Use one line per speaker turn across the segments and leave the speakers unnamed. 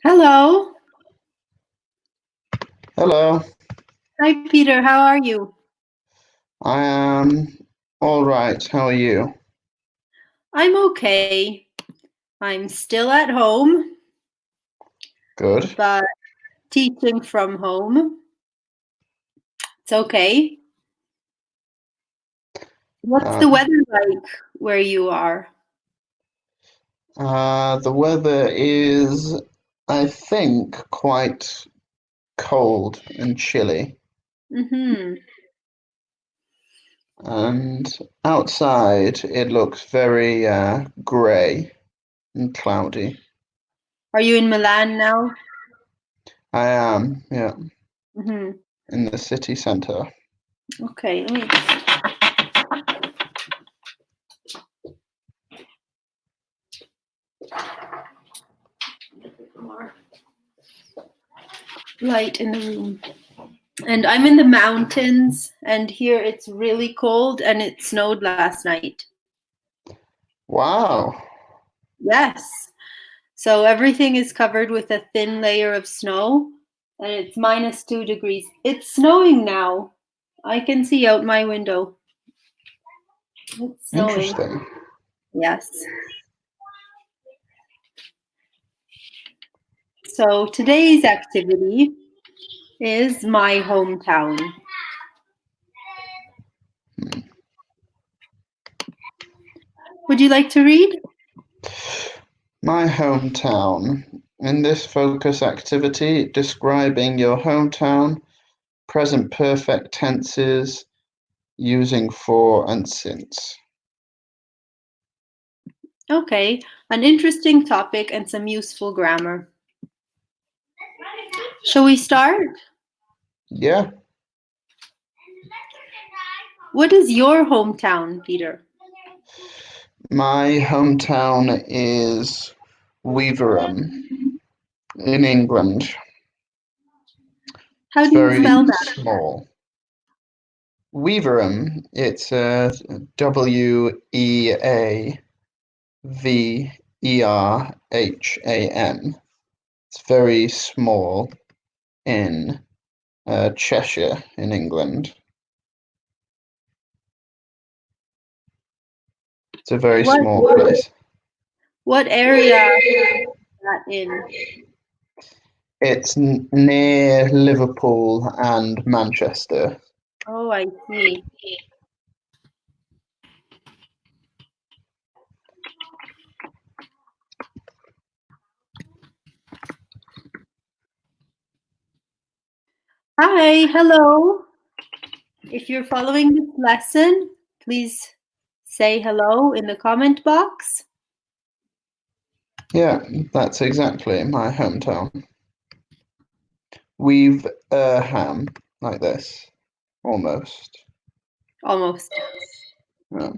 Hello.
Hello,
Hi, Peter. How are you?
I am all right. How are you?
I'm okay. I'm still at home,
Good.
but teaching from home. It's okay. What's the
Um,
weather like where you are?
the weather is, I think, quite cold and chilly,
Mm-hmm.
and outside it looks very grey and cloudy.
Are you in Milan now?
I am, yeah,
Mm-hmm.
in the city centre.
Okay, let me just get more light in the room. And I'm in the mountains, and here it's really cold, and it snowed last night.
Wow,
Yes. So everything is covered with a thin layer of snow, and it's -2 degrees. It's snowing now. I can see out my window. It's snowing.
interesting.
Yes. So today's activity is my hometown. Would you like to read?
My hometown. In this focus activity, describing your hometown, present perfect tenses, using for and since.
Okay, an interesting topic and some useful grammar. Shall we start?
Yeah,
What is your hometown, Peter?
my hometown is Weaverham in England.
How
It's
do you
very
spell that?
small. Weaverham, it's Weverham. It's very small in Cheshire in England. It's a very
What
small place.
what area is that in?
It's near Liverpool and Manchester.
Oh, I see. Hi, hello. If you're following this lesson, please say hello in the comment box.
Yeah, that's exactly my hometown. Weaverham, like this, almost.
Almost.
Yeah,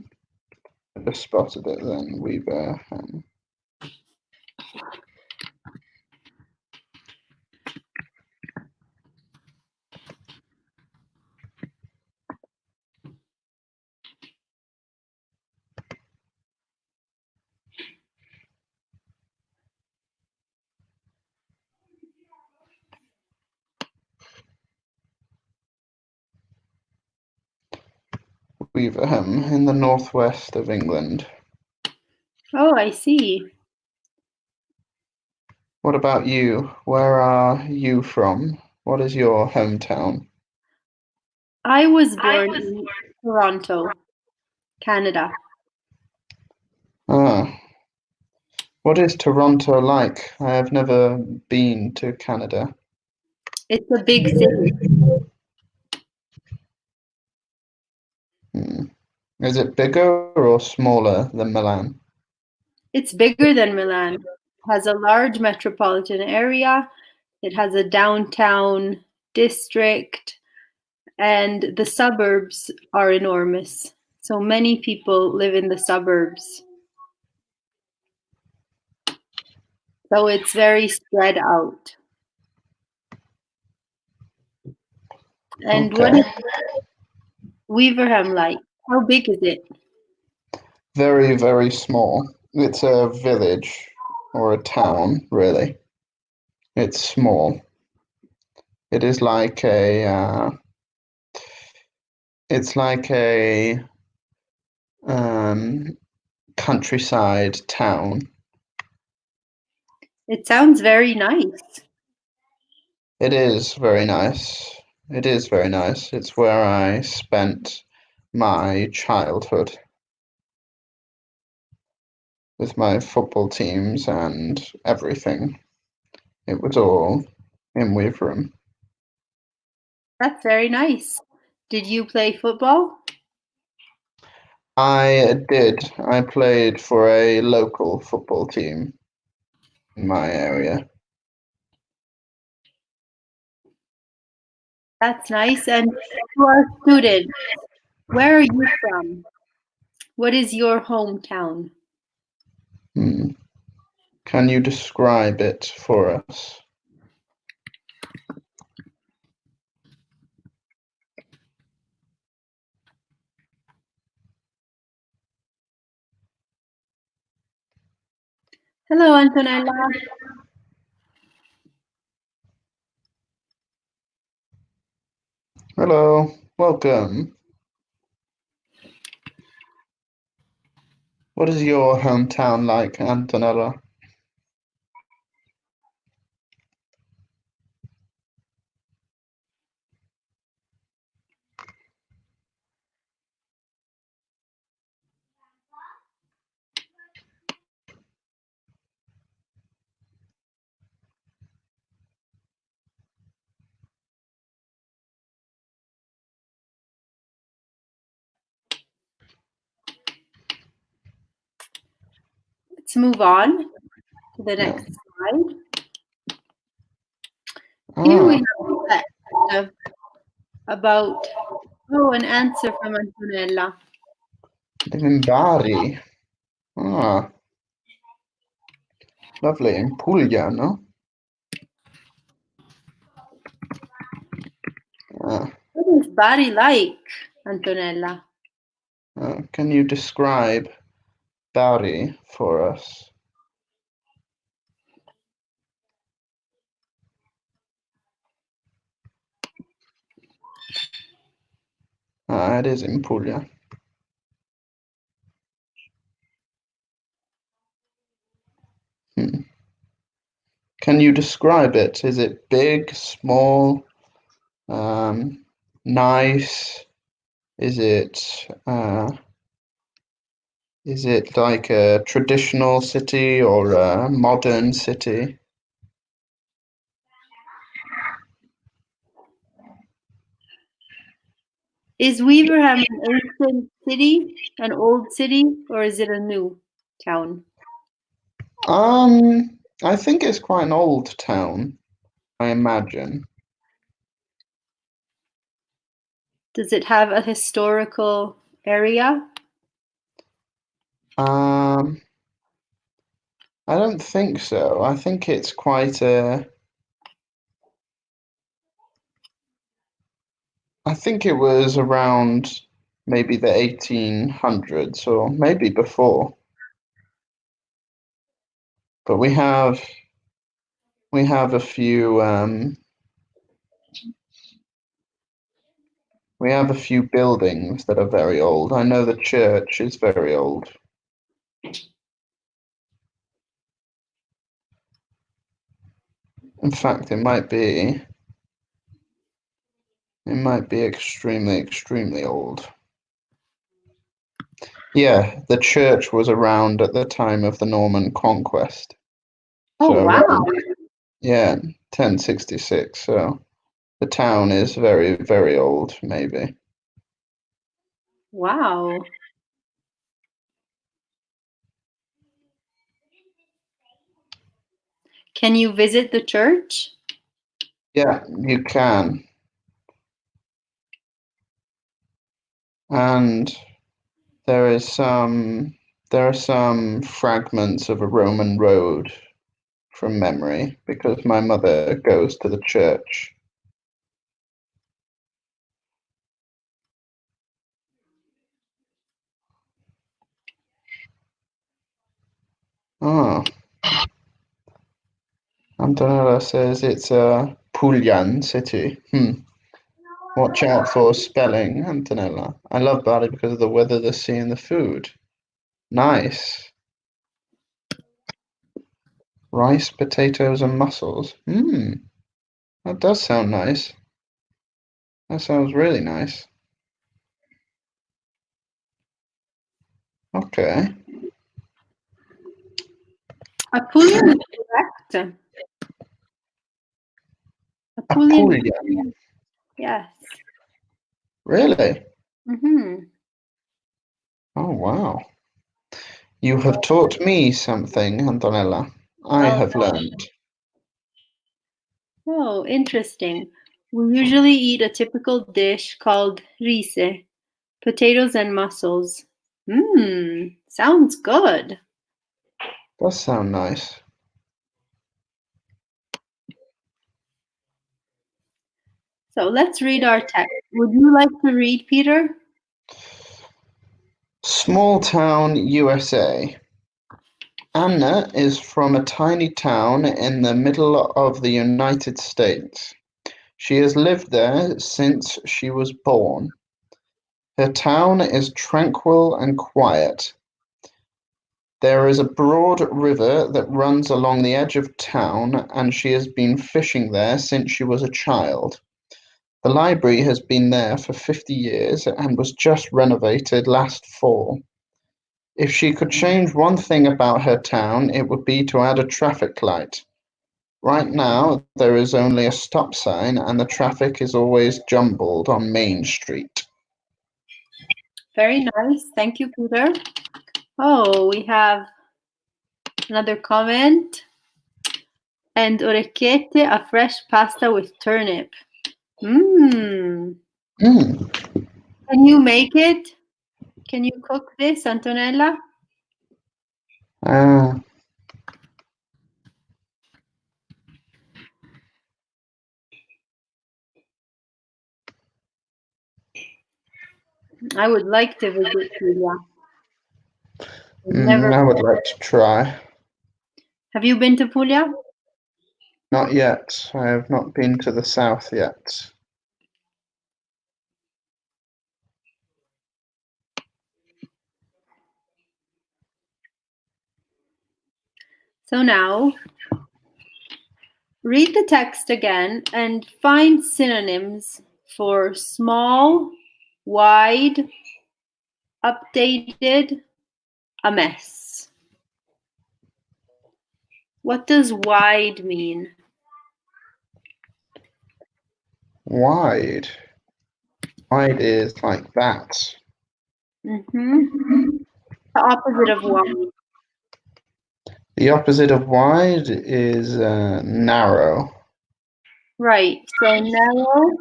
I just spotted it then. Weaverham. Weaverham in the northwest of England.
Oh, I see.
What about you? Where are you from? What is your hometown?
I was born in Toronto, Canada.
Ah, what is Toronto like? I have never been to Canada.
It's a big city.
Hmm. Is it bigger or smaller than Milan?
It's bigger than Milan. It has a large metropolitan area. It has a downtown district, and the suburbs are enormous. So many people live in the suburbs. So it's very spread out. And what
Okay.
is Weaverham like? How big is it?
Very, very small. It's a village or a town, really. It's small. It is like it's like a um, countryside town.
It sounds very nice.
It is very nice. It is very nice. It's where I spent my childhood with my football teams and everything. It was all in Weaverham.
That's very nice. Did you play football?
I did. I played for a local football team in my area.
That's nice. And you are a student. Where are you from? What is your hometown?
Hmm. Can you describe it for us?
Hello, Antonella.
Hello, welcome. What is your hometown like, Antonella?
Let's move on to the
Yeah.
next slide. Here
Ah,
we have a text about, an answer from Antonella.
live in Bari. Ah, lovely. In Puglia, no? Ah,
What is Bari like, Antonella?
can you describe Bari for us? Ah, it is in Puglia. Hmm. Can you describe it? Is it big, small, nice? Is it like a traditional city or a modern city?
Is Weaverham an ancient city, an old city, or is it a new town?
I think it's quite an old town, I imagine.
Does it have a historical area?
Um, I don't think so. I think it's quite a. I think it was around maybe the 1800s or maybe before. But we have a few we have a few buildings that are very old. I know the church is very old. In fact, it might be extremely, extremely old. Yeah, the church was around at the time of the Norman conquest.
Oh,
So
wow.
around, yeah, 1066. So the town is very, very old, maybe.
Wow. Can you visit the church?
Yeah, you can. And there are some fragments of a Roman road from memory because my mother goes to the church. Oh, Antonella says it's a Puglia city. Watch out for spelling, Antonella. I love Bali because of the weather, the sea, and the food. Nice. Rice, potatoes, and mussels. That does sound nice. That sounds really nice. Okay.
Apulian is correct. Apulian.
Apulia.
Yes.
Really?
Mm-hmm.
Oh, wow. You have taught me something, Antonella. I have learned.
Oh, interesting. We usually eat a typical dish called rise, potatoes and mussels. Sounds good.
Does sound nice.
So let's read our text. Would you like to read, Peter?
Small town, USA. Anna is from a tiny town in the middle of the United States. She has lived there since she was born. Her town is tranquil and quiet. There is a broad river that runs along the edge of town, and she has been fishing there since she was a child. The library has been there for 50 years and was just renovated last fall. If she could change one thing about her town, it would be to add a traffic light. Right now, there is only a stop sign and the traffic is always jumbled on Main Street.
Very nice. Thank you, Peter. Oh, we have another comment. And orecchiette, a fresh pasta with turnip. Can you make it? Can you cook this, Antonella? I would like to visit Puglia.
I would like to try.
Have you been to Puglia?
Not yet. I have not been to the south yet.
So now, read the text again and find synonyms for small, wide, updated, a mess. What does wide mean?
Wide. Wide is like that.
The opposite of wide.
The opposite of wide is narrow.
Right. So narrow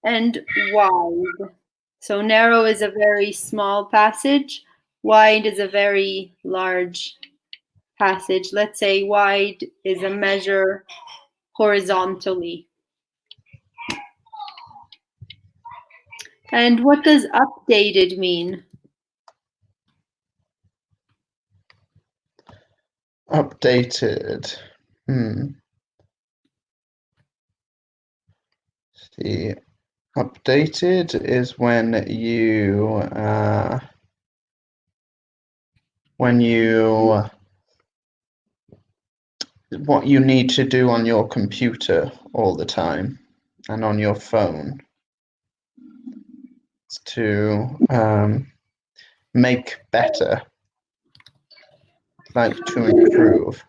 and wide. So narrow is a very small passage. Wide is a very large passage. Let's say wide is a measure horizontally. And what does updated mean?
Updated. See, updated is when what you need to do on your computer all the time and on your phone to make better, like to improve.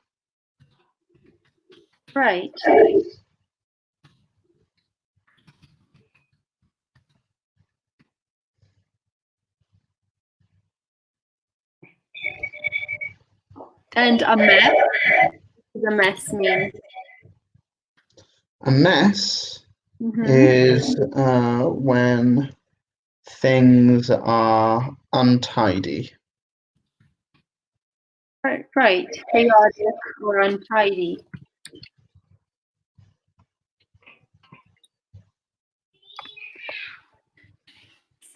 Right. And a mess? What does a mess mean?
A mess is when things are untidy.
Right. Chaotic or untidy.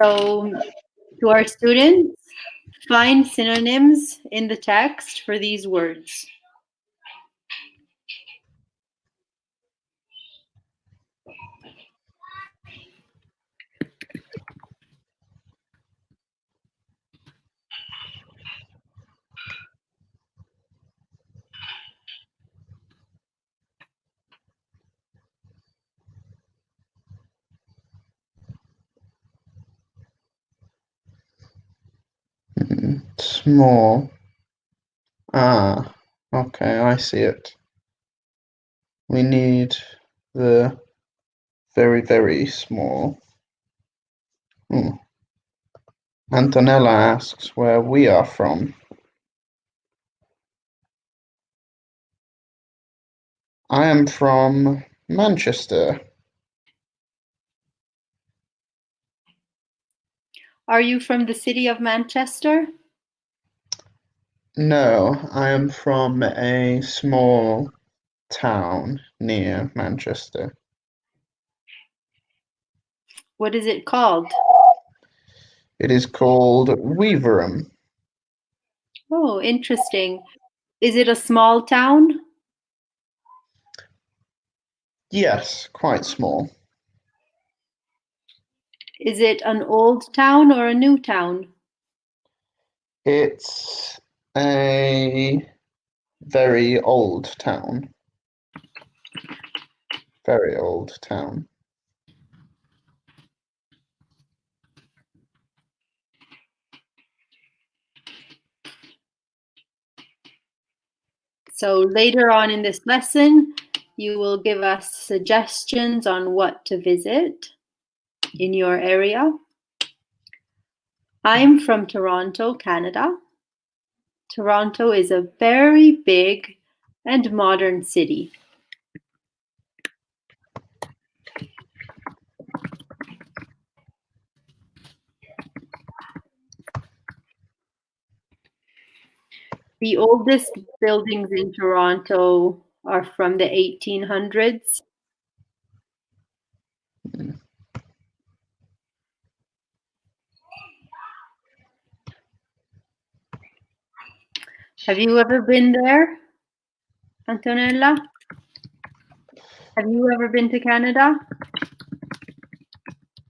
So, to our students, find synonyms in the text for these words.
Small. Ah, okay, I see it. We need the very, very small. Antonella asks where we are from. I am from Manchester.
Are you from the city of Manchester?
No, I am from a small town near Manchester.
What is it called?
It is called Weaverham.
Oh, interesting. Is it a small town?
Yes, quite small.
Is it an old town or a new town?
It's a very old town. Very old town.
So later on in this lesson, you will give us suggestions on what to visit in your area. I'm from Toronto, Canada. Toronto is a very big and modern city. The oldest buildings in Toronto are from the 1800s. Have you ever been there, Antonella? Have you ever been to Canada?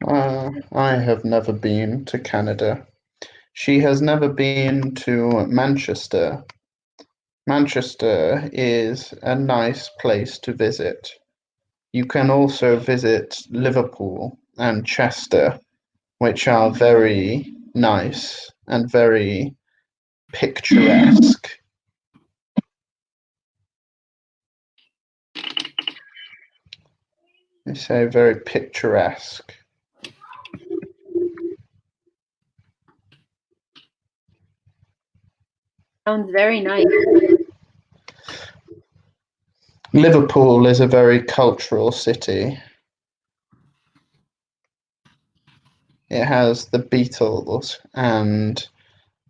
I have never been to Canada. She has never been to Manchester. Manchester is a nice place to visit. You can also visit Liverpool and Chester, which are very nice and very picturesque. They say very picturesque.
Sounds very nice.
Liverpool is a very cultural city. It has the Beatles and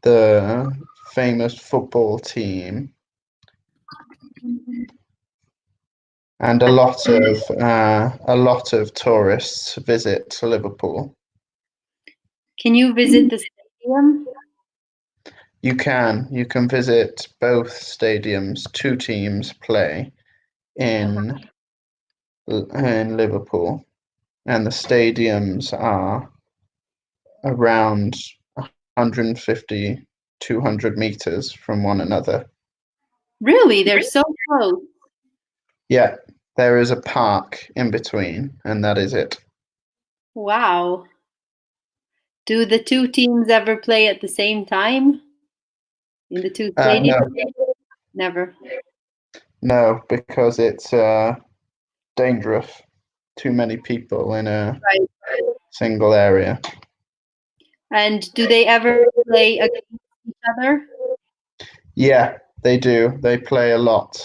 the famous football team, and a lot of tourists visit Liverpool.
Can you visit the stadium?
You can visit both stadiums. Two teams play in Liverpool, and the stadiums are around 150, 200 meters from one another.
Really? They're so close.
Yeah, there is a park in between, and that is it.
Wow. Do the two teams ever play at the same time in the two stadiums? Never.
No, because it's dangerous. Too many people in a single area.
And do they ever play against each other?
Yeah, they do. They play a lot.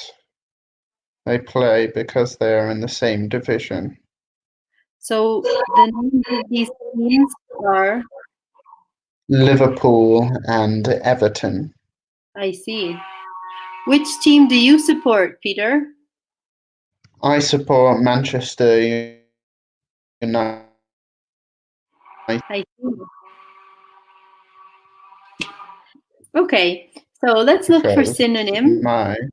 They play because they are in the same division.
So the names of these teams are,
Liverpool and Everton.
I see. Which team do you support, Peter?
I support Manchester United.
I see. Okay, so let's look for synonyms.
Manchester.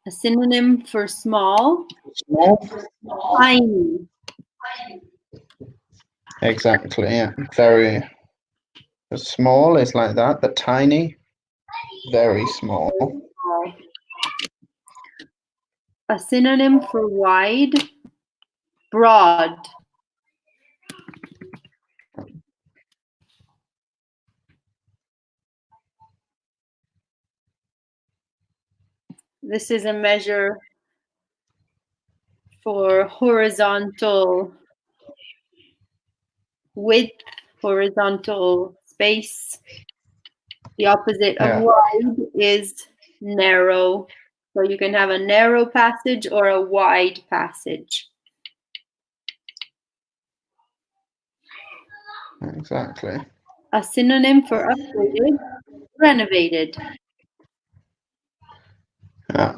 A synonym for small.
Small.
Tiny.
Exactly. Yeah. Very small is like that, but tiny, very small.
A synonym for wide. Broad. This is a measure for horizontal width, horizontal space. The opposite of wide is narrow. So you can have a narrow passage or a wide passage.
Exactly.
A synonym for upgraded, renovated.
Yeah.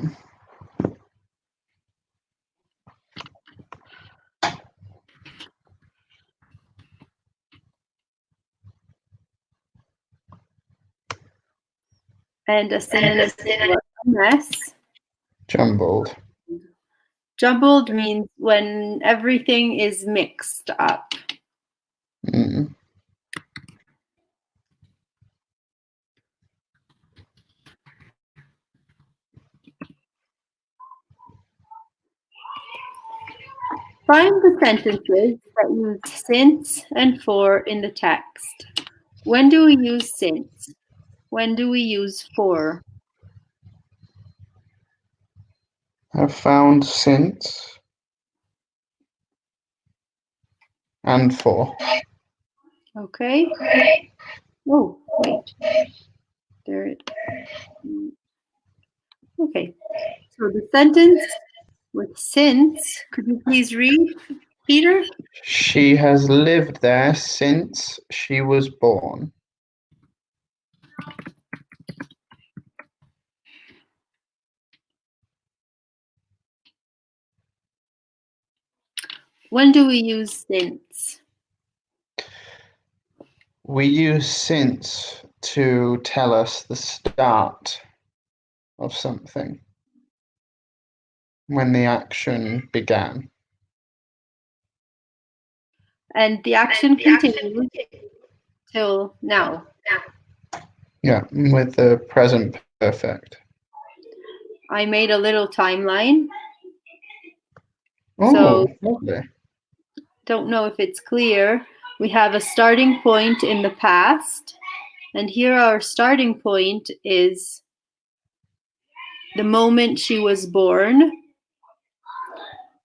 And a synonym for a mess.
Jumbled.
Jumbled means when everything is mixed up.
Mm.
Find the sentences that use since and for in the text. When do we use since? When do we use for?
Have found since and for.
Okay. Oh, wait. There. Okay. So the sentence with since, could you please read, Peter?
She has lived there since she was born.
When do we use since?
We use since to tell us the start of something, when the action began.
And the action continues till now.
Yeah, with the present perfect.
I made a little timeline.
Oh,
So
lovely.
don't know if it's clear. We have a starting point in the past, and here our starting point is the moment she was born.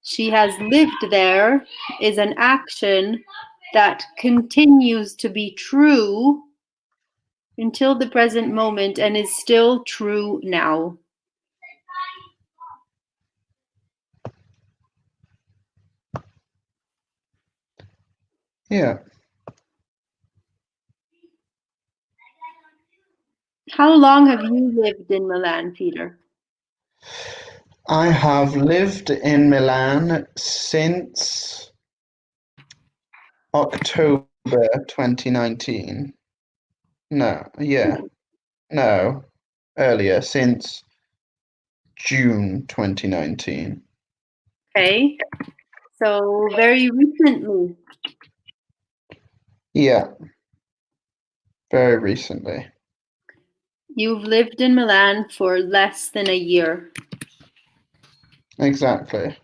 She has lived there is an action that continues to be true until the present moment and is still true now.
Yeah.
How long have you lived in Milan, Peter?
I have lived in Milan since October 2019. No, earlier, since June 2019.
Okay, so very recently.
Yeah, very recently.
You've lived in Milan for less than a year.
Exactly.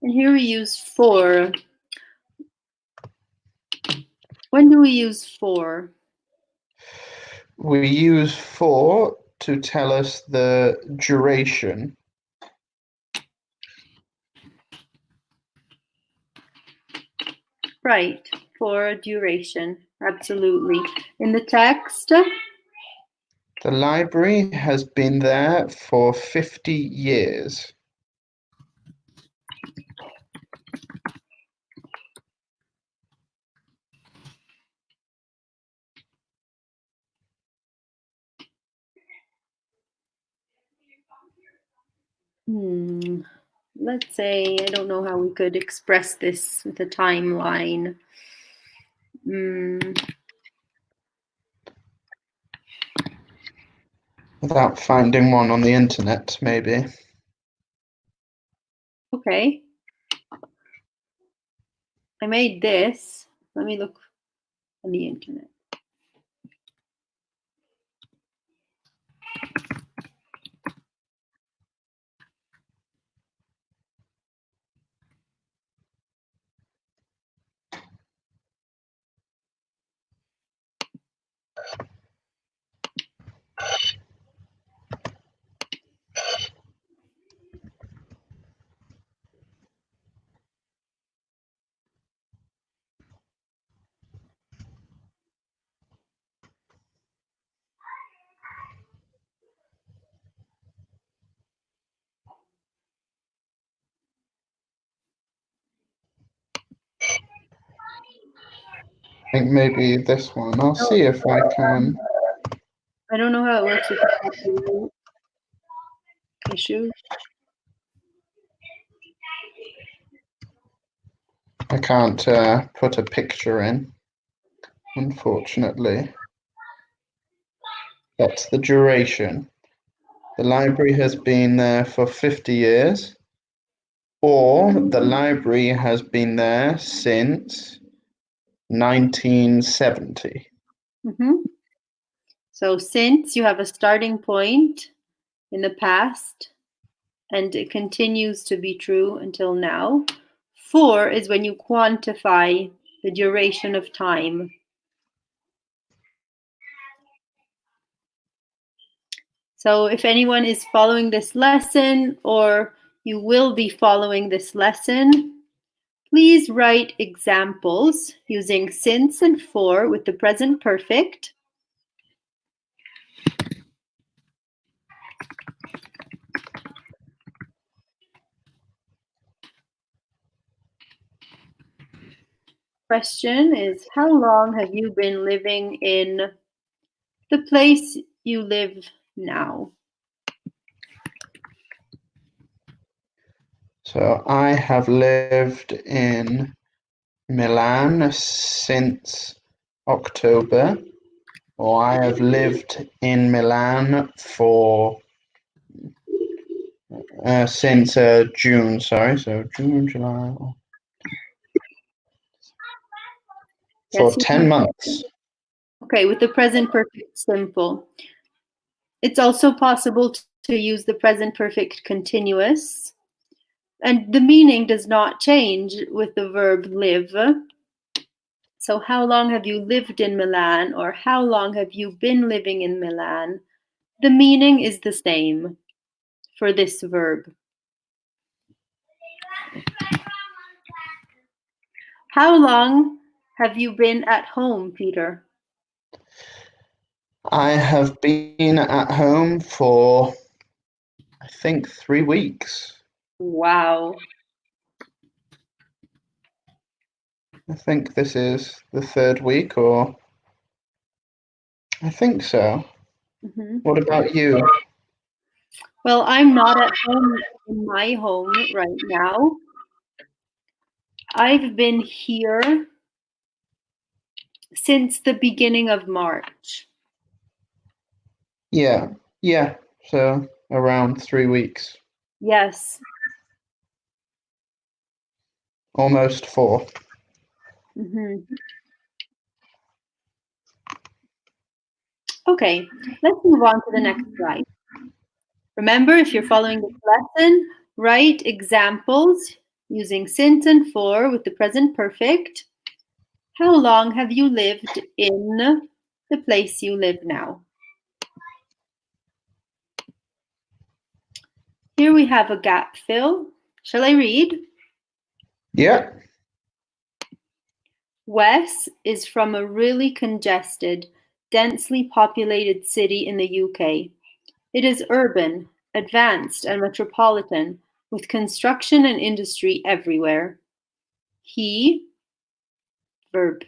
And here we use for. When do we use for?
We use for to tell us the duration.
Right, for duration, absolutely. In the text,
The library has been there for 50 years.
let's say, I don't know how we could express this with a timeline.
Without finding one on the internet, maybe.
Okay. I made this. Let me look on the internet.
think maybe this one. I'll see if I can.
I don't know how it works with the copyright issue.
I can't put a picture in, unfortunately. That's the duration. The library has been there for 50 years, or the library has been there since 1970.
So since you have a starting point in the past, and it continues to be true until now. 4 is when you quantify the duration of time. So if anyone is following this lesson, or you will be following this lesson, please write examples using since and for with the present perfect. Question is, how long have you been living in the place you live now?
So I have lived in Milan since October, or I have lived in Milan for since June, sorry, so June, July, for 10 months.
Okay, with the present perfect simple. It's also possible to use the present perfect continuous, and the meaning does not change with the verb live. So how long have you lived in Milan, or how long have you been living in Milan? The meaning is the same for this verb. How long have you been at home, Peter?
I have been at home for, I think, 3 weeks.
Wow.
I think this is the 3rd week, or I think so. What about you?
Well, I'm not at home in my home right now. I've been here since the beginning of March.
Yeah, so around 3 weeks.
Yes.
Almost 4.
Okay, let's move on to the next slide. Remember, if you're following this lesson, write examples using since and for with the present perfect. How long have you lived in the place you live now? Here we have a gap fill. Shall I read?
Yeah.
Wes is from a really congested, densely populated city in the UK. It is urban, advanced, and metropolitan, with construction and industry everywhere. He, verb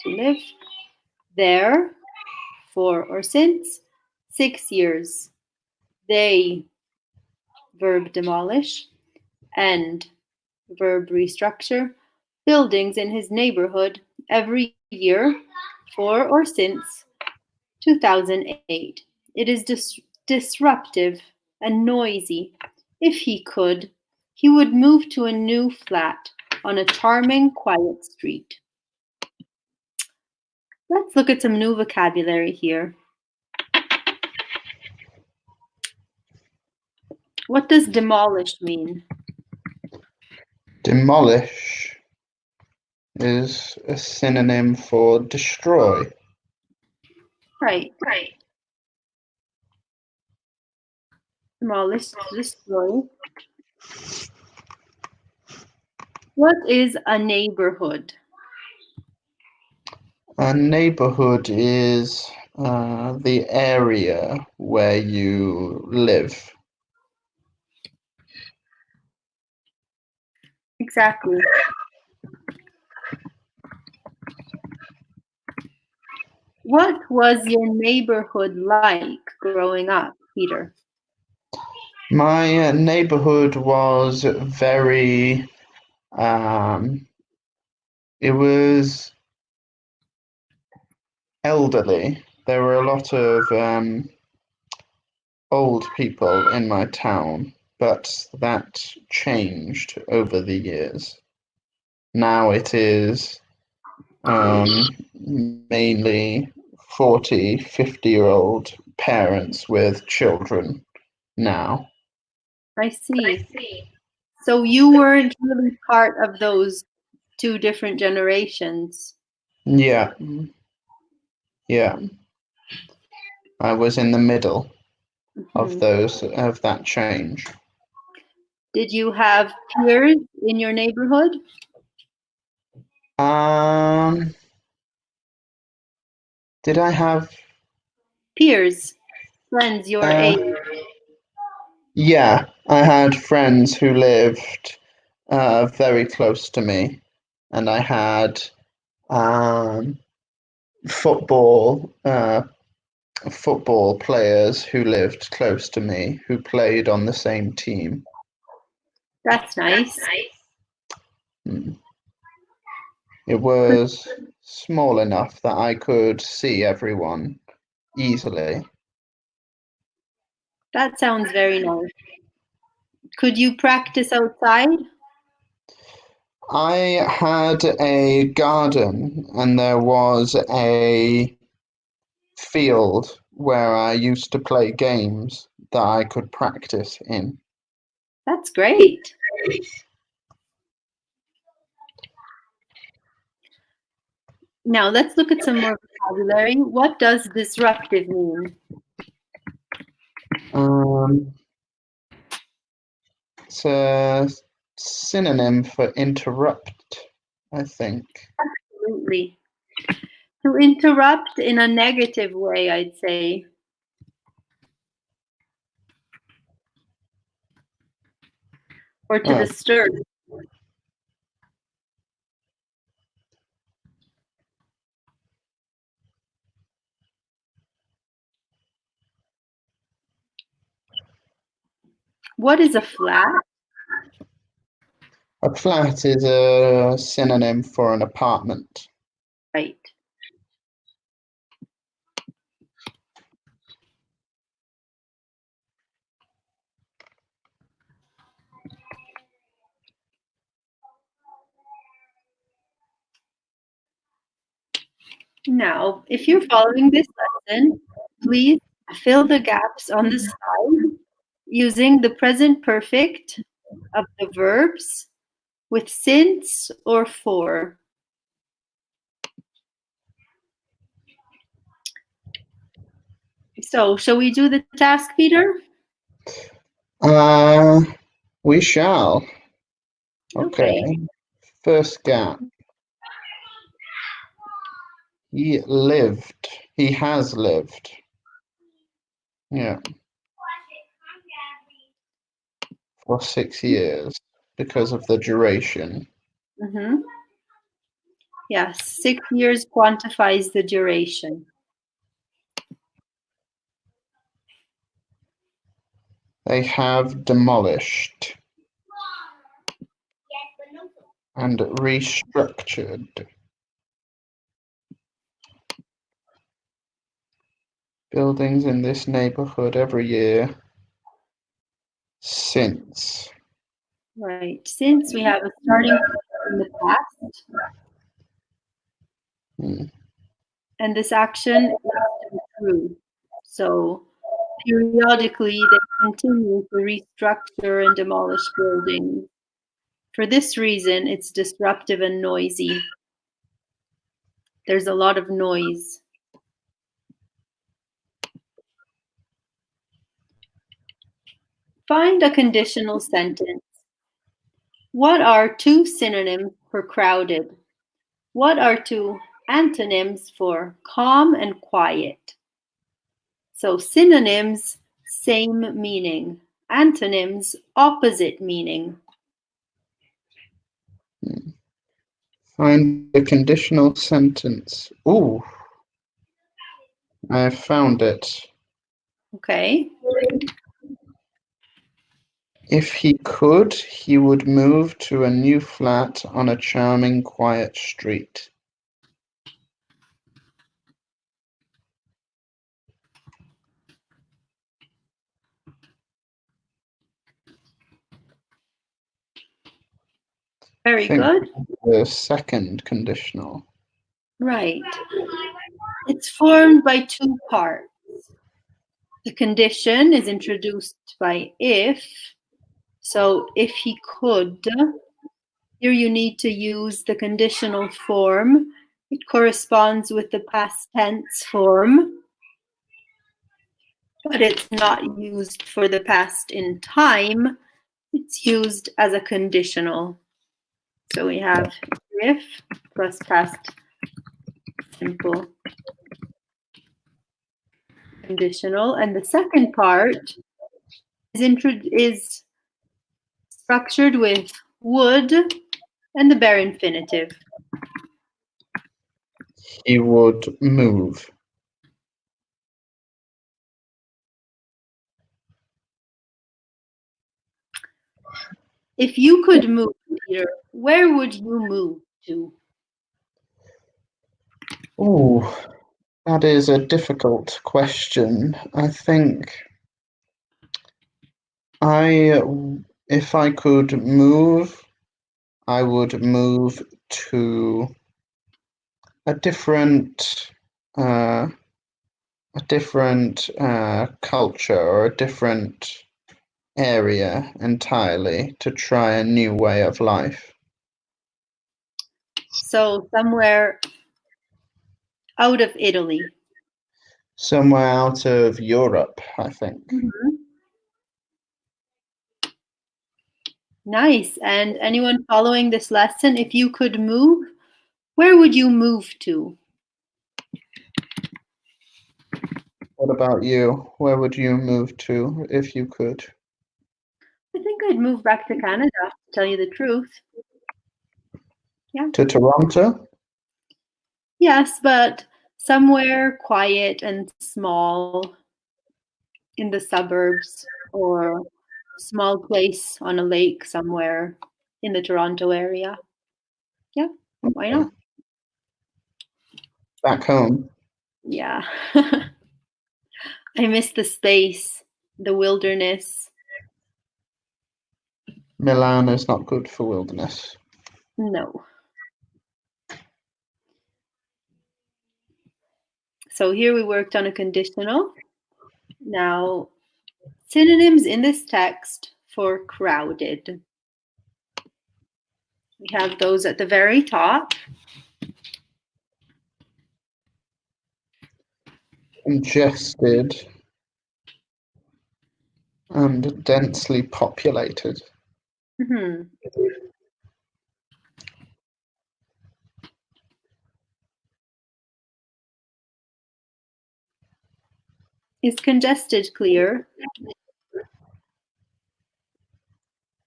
to live, there, for or since, 6 years. They, verb demolish, and verb restructure, buildings in his neighborhood every year, for or since 2008. It is disruptive and noisy. If he could, he would move to a new flat on a charming, quiet street. Let's look at some new vocabulary here. What does demolish mean?
Demolish is a synonym for destroy.
Right. Demolish, destroy. What is a neighborhood?
A neighborhood is the area where you live.
Exactly. What was your neighborhood like growing up, Peter?
My neighborhood was very, it was elderly. There were a lot of old people in my town, but that changed over the years. Now it is mainly 40, 50-year-old parents with children now.
I see. So you weren't really part of those two different generations.
Yeah, yeah. I was in the middle of that change.
Did you have peers in your neighborhood?
Did I have
Peers, friends your age.
Yeah, I had friends who lived very close to me, and I had football football players who lived close to me who played on the same team.
That's nice.
It was small enough that I could see everyone easily.
That sounds very nice. Could you practice outside?
I had a garden and there was a field where I used to play games that I could practice in.
That's great. Now let's look at some more vocabulary. What does disruptive mean?
It's a synonym for interrupt, I think.
Absolutely. To interrupt in a negative way, I'd say. Or to disturb. What is a flat?
A flat is a synonym for an apartment.
Right. Now, if you're following this lesson, please fill the gaps on the slide using the present perfect of the verbs with since or for. So, shall we do the task, Peter?
We shall. Okay. First gap. He lived. He has lived. Yeah. For 6 years because of the duration.
Yes, 6 years quantifies the duration.
They have demolished and restructured. Buildings in this neighborhood every year since.
Right. Since we have a starting point in the past. And this action is true. So periodically they continue to restructure and demolish buildings. For this reason, it's disruptive and noisy. There's a lot of noise. Find a conditional sentence. What are two synonyms for crowded? What are two antonyms for calm and quiet? So synonyms, same meaning. Antonyms, opposite meaning.
Find a conditional sentence. Ooh. I found it.
Okay.
If he could, he would move to a new flat on a charming, quiet street.
Very
Think
good.
the second conditional.
Right. It's formed by two parts. The condition is introduced by if. So if he could, here you need to use the conditional form. It corresponds with the past tense form, but it's not used for the past in time. It's used as a conditional. So we have if plus past simple conditional. And the second part is structured with would and the bare infinitive.
He would move.
If you could move, Peter, where would you move to?
Oh, that is a difficult question. I think if I could move, I would move to a different culture or a different area entirely to try a new way of life.
So somewhere out of Italy.
Somewhere out of Europe, I think.
Mm-hmm. Nice. And anyone following this lesson, if you could move, where would you move to?
What about you? Where would you move to if you could?
I think I'd move back to Canada, to tell you the truth. Yeah.
To Toronto?
Yes, but somewhere quiet and small in the suburbs or a small place on a lake somewhere in the Toronto area. Yeah, why not?
Back home.
Yeah. I miss the space, the wilderness.
Milan is not good for wilderness.
No. So here we worked on a conditional. Now, synonyms in this text for crowded. We have those at the very top.
Congested and densely populated.
Mm-hmm. Is congested clear?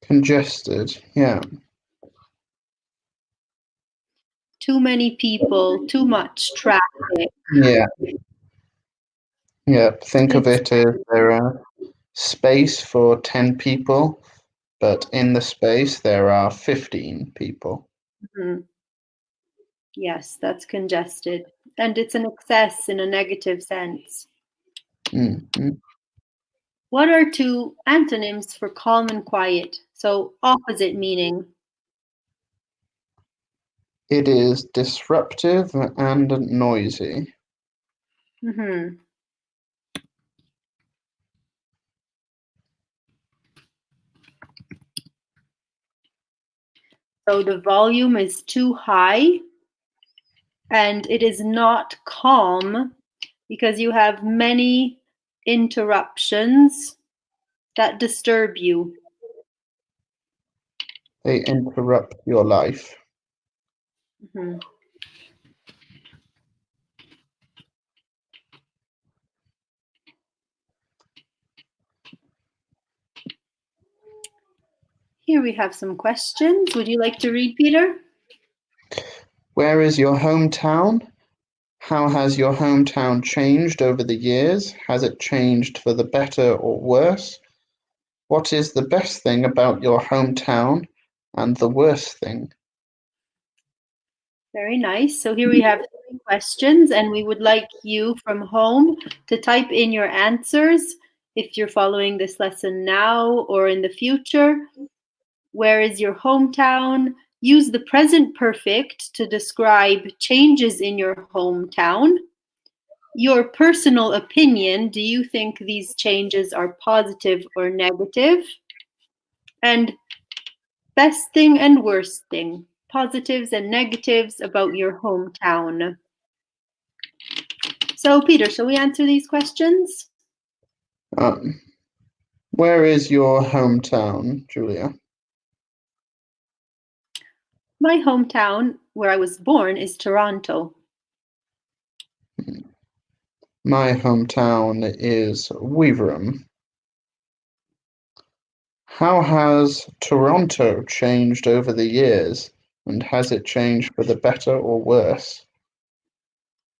Congested, yeah.
Too many people, too much traffic.
Yeah. Yeah, think of it as there are space for 10 people, but in the space there are 15 people.
Mm-hmm. Yes, that's congested. And it's an excess in a negative sense.
Mm-hmm.
What are two antonyms for calm and quiet? So opposite meaning.
It is disruptive and noisy.
Mm-hmm. So the volume is too high and it is not calm because you have many interruptions that disturb you.
They interrupt your life.
Mm-hmm. Here we have some questions. Would you like to read, Peter?
Where is your hometown? How has your hometown changed over the years? Has it changed for the better or worse? What is the best thing about your hometown and the worst thing?
Very nice. So here we have 3 questions, and we would like you from home to type in your answers if you're following this lesson now or in the future. Where is your hometown? Use the present perfect to describe changes in your hometown. Your personal opinion, do you think these changes are positive or negative? And best thing and worst thing, positives and negatives about your hometown. So, Peter, shall we answer these questions?
Where is your hometown, Julia?
My hometown, where I was born, is Toronto.
My hometown is Weaverham. How has Toronto changed over the years, and has it changed for the better or worse?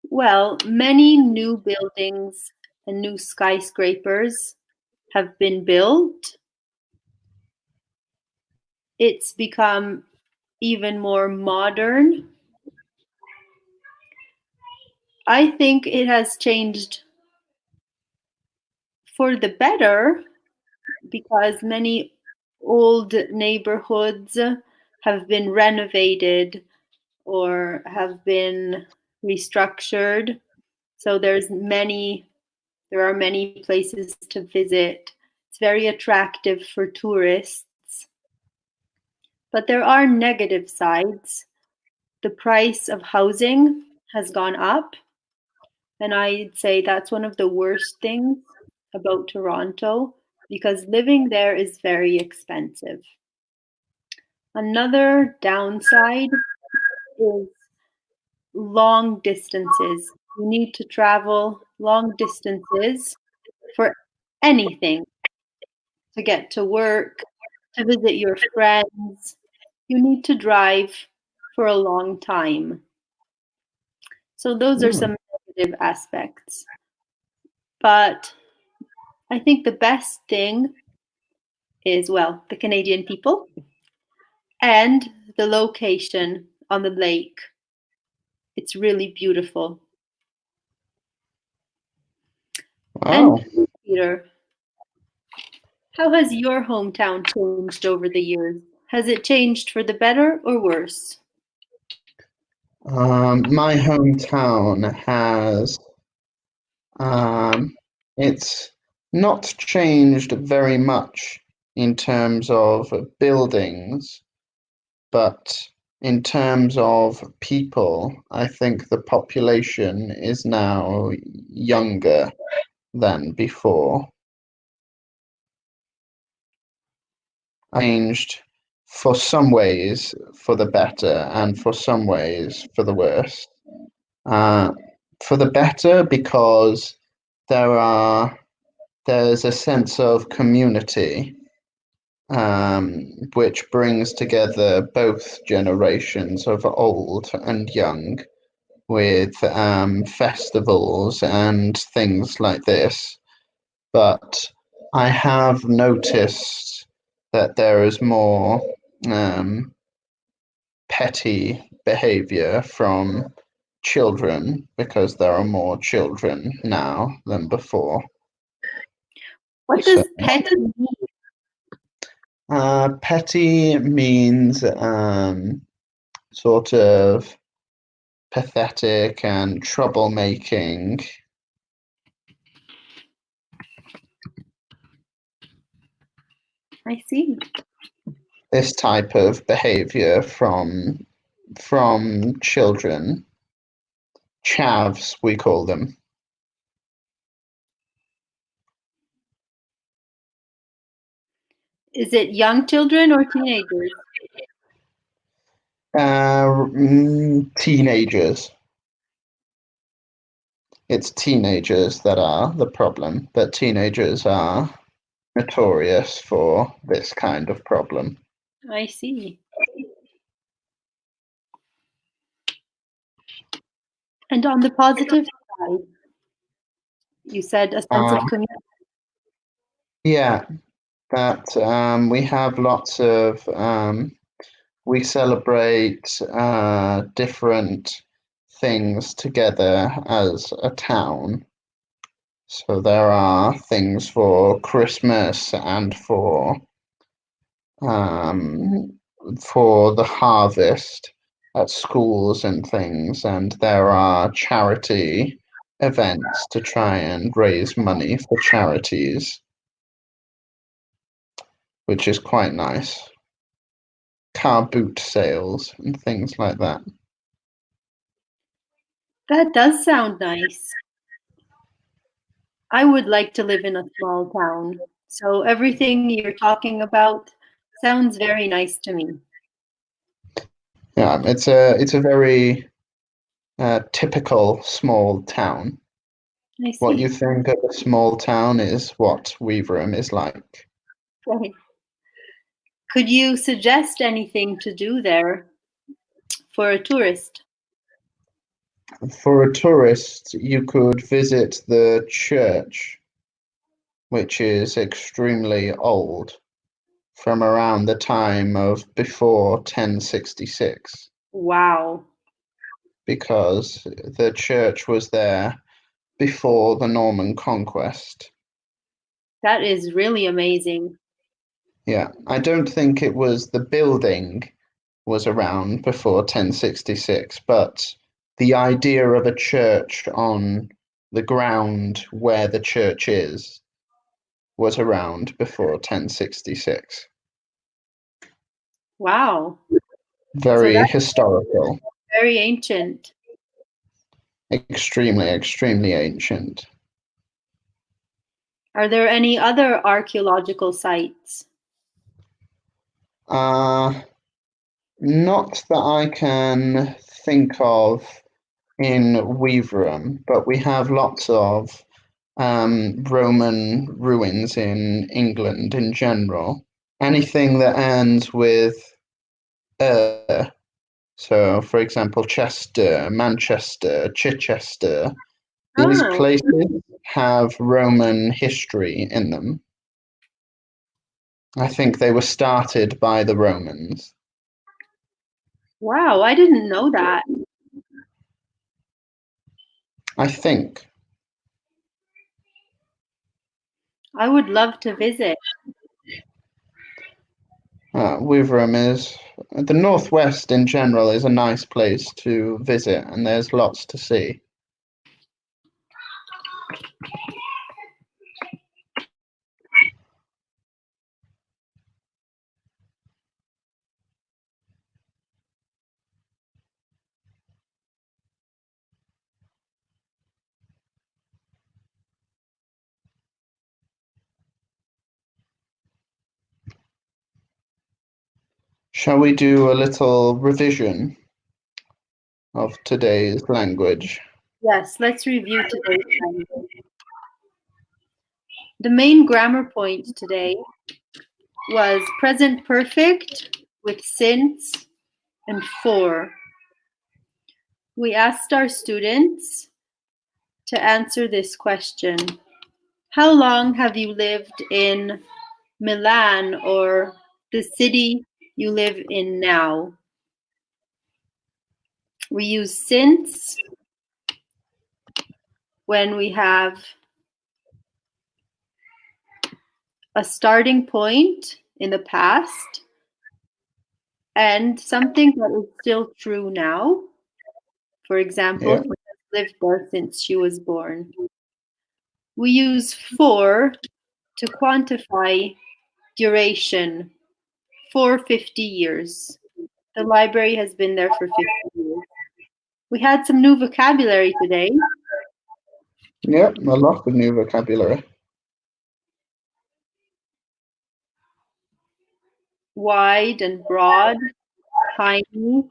Well, many new buildings and new skyscrapers have been built. It's become even more modern. I think it has changed for the better because many old neighborhoods have been renovated or have been restructured. So there are many places to visit. It's very attractive for tourists. But there are negative sides. The price of housing has gone up, and I'd say that's one of the worst things about Toronto because living there is very expensive. Another downside is long distances. You need to travel long distances for anything, to get to work, to visit your friends. You need to drive for a long time. So those are some negative aspects. But I think the best thing is, well, the Canadian people and the location on the lake. It's really beautiful.
Wow.
And Peter, how has your hometown changed over the years? Has it changed for the better or worse?
My hometown has it's not changed very much in terms of buildings, but in terms of people, I think the population is now younger than before. Changed for some ways for the better and for some ways for the worse. For the better because there's a sense of community, which brings together both generations of old and young with festivals and things like this. But I have noticed that there is more petty behavior from children because there are more children now than before.
What does petty mean?
Petty means sort of pathetic and troublemaking.
I see.
This type of behavior from children. Chavs, we call them.
Is it young children or teenagers?
Teenagers. It's teenagers that are the problem, but teenagers are notorious for this kind of problem.
I see. And on the positive side, you said a sense of community.
Yeah, that we have lots of, we celebrate different things together as a town. So there are things for Christmas and for the harvest at schools and things, and there are charity events to try and raise money for charities, which is quite nice. Car boot sales and things like that.
That does sound nice. I would like to live in a small town. So everything you're talking about sounds very nice to me.
Yeah, it's a very typical small town.
I see.
What you think of a small town is what Weaverham is like.
Right. Could you suggest anything to do there for a tourist?
For a tourist, you could visit the church, which is extremely old, from around the time of before 1066,
Wow.
because the church was there before the Norman conquest.
That is really amazing.
Yeah, I don't think it was the building was around before 1066, but the idea of a church on the ground where the church is was around before 1066.
Wow. So
Very
that's
historical,
very ancient.
extremely, extremely ancient.
Are there any other archaeological sites?
Not that I can think of in Weaverham, but we have lots of Roman ruins in England in general. Anything that ends with so for example, Chester, Manchester, Chichester, these
Oh,
places have Roman history in them. I think they were started by the Romans.
wow. I didn't know that.
I think.
I would love to visit.
Weaverham is the northwest in general is a nice place to visit, and there's lots to see. Shall we do a little revision of today's language?
Yes, let's review today's language. The main grammar point today was present perfect with since and for. We asked our students to answer this question. How long have you lived in Milan or the city you live in now? We use since when we have a starting point in the past and something that is still true now. For example, she has lived there since she was born. We use for to quantify duration for 50 years. The library has been there for 50 years. We had some new vocabulary today.
Yep, a lot of new vocabulary.
Wide and broad, tiny,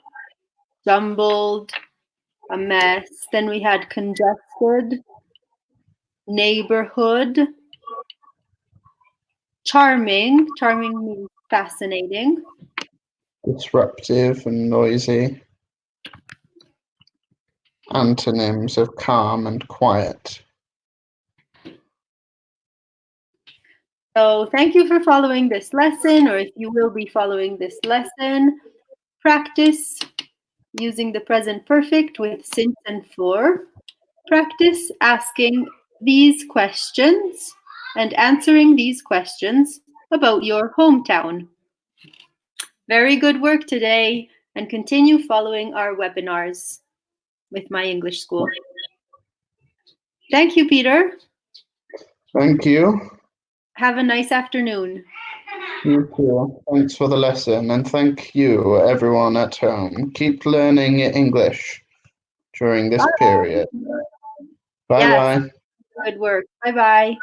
jumbled, a mess. Then we had congested, neighborhood, charming. Charming means fascinating.
Disruptive and noisy. antonyms of calm and quiet.
So thank you for following this lesson, or if you will be following this lesson, practice using the present perfect with since and for. Practice asking these questions and answering these questions about your hometown. Very good work today, and continue following our webinars with My English School. Thank you, Peter.
Thank you.
Have a nice afternoon.
You too. Thanks for the lesson, and thank you, everyone at home. Keep learning English during this period. Bye-bye.
Yes, good work. Bye-bye.